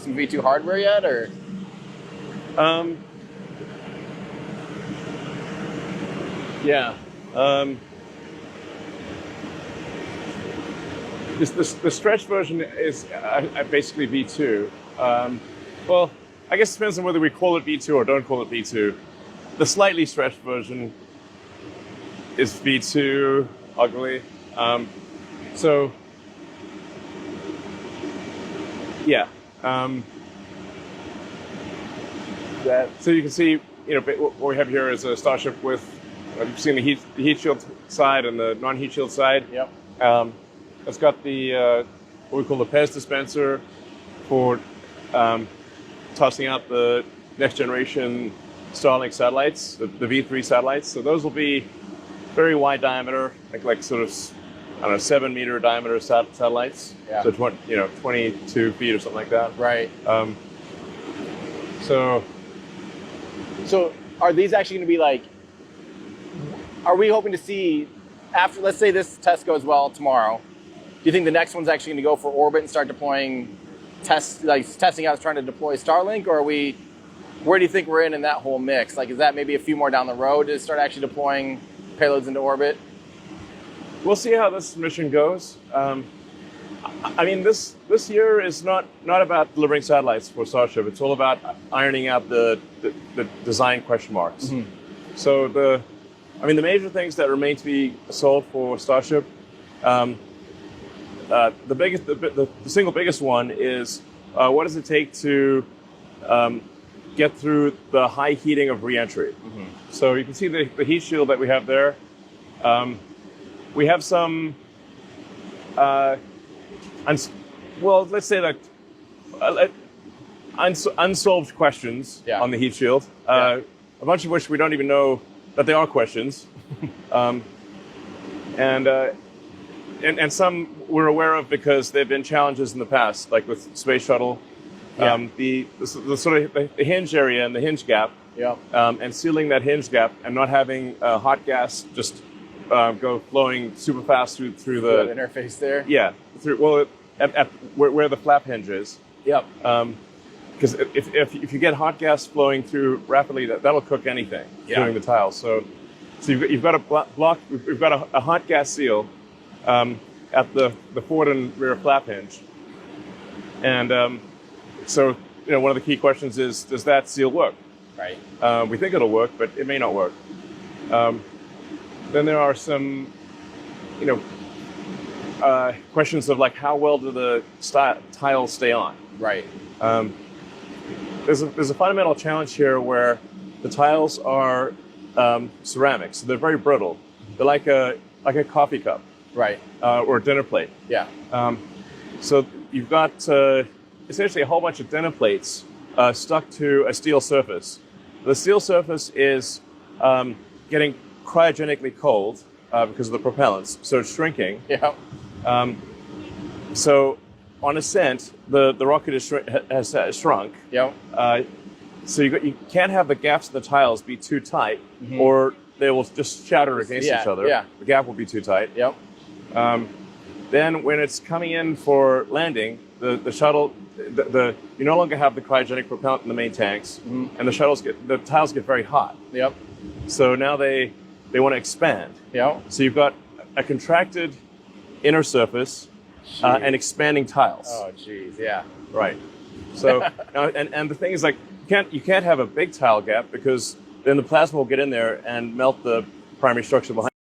some V2 hardware yet, or? Yeah. The stretch version is basically V2. Well, I guess it depends on whether we call it V2 or don't call it V2. The slightly stretched version is V2, ugly. So, yeah. So you can see, what we have here is a Starship with, you've seen the heat shield side and the non-heat shield side. Yep. It's got the what we call the PEZ dispenser for tossing out the next generation Starlink satellites, the V3 satellites. So those will be very wide diameter, like sort of, 7-meter diameter satellites. Yeah. So 22 feet or something like that. Right. So are these actually going to be like? Are we hoping to see after? Let's say this test goes well tomorrow. Do you think the next one's actually going to go for orbit and start deploying testing out, trying to deploy Starlink, or are we? Where do you think we're in that whole mix? Like, is that maybe a few more down the road to start actually deploying payloads into orbit? We'll see how this mission goes. I mean, this year is not about delivering satellites for Starship. It's all about ironing out the design question marks. Mm-hmm. So the major things that remain to be solved for Starship, the single biggest one is what does it take to get through the high heating of reentry. Mm-hmm. So you can see the heat shield that we have there. We have some, let's say that unsolved questions on the heat shield, a bunch of which we don't even know that they are questions, and some we're aware of because there have been challenges in the past, like with Space Shuttle, the sort of the hinge area and the hinge gap, and sealing that hinge gap and not having hot gas just go flowing super fast through the interface there. Yeah, at where the flap hinge is. Yep. Because if you get hot gas flowing through rapidly, that'll cook anything, including the tiles. So you've got a block. We've got a hot gas seal at the forward and rear flap hinge, and so one of the key questions is, does that seal work? Right. We think it'll work, but it may not work. Then there are some, questions of like how well do the tiles stay on? Right. There's a fundamental challenge here where the tiles are ceramic, so they're very brittle. They're like a coffee cup, right, or a dinner plate. Yeah. So you've got essentially a whole bunch of dinner plates stuck to a steel surface. The steel surface is getting cryogenically cold because of the propellants, so it's shrinking. Yeah. So on ascent, the rocket has shrunk. Yeah. So you can't have the gaps in the tiles be too tight, mm-hmm. or they will just shatter against each other. Yeah. The gap will be too tight. Yep. Then when it's coming in for landing, the shuttle, you no longer have the cryogenic propellant in the main tanks, mm-hmm. and the tiles get very hot. Yep. So now they want to expand. Yep. So you've got a contracted inner surface and expanding tiles. Oh, geez, yeah. Right. So and the thing is, like, you can't have a big tile gap because then the plasma will get in there and melt the primary structure behind.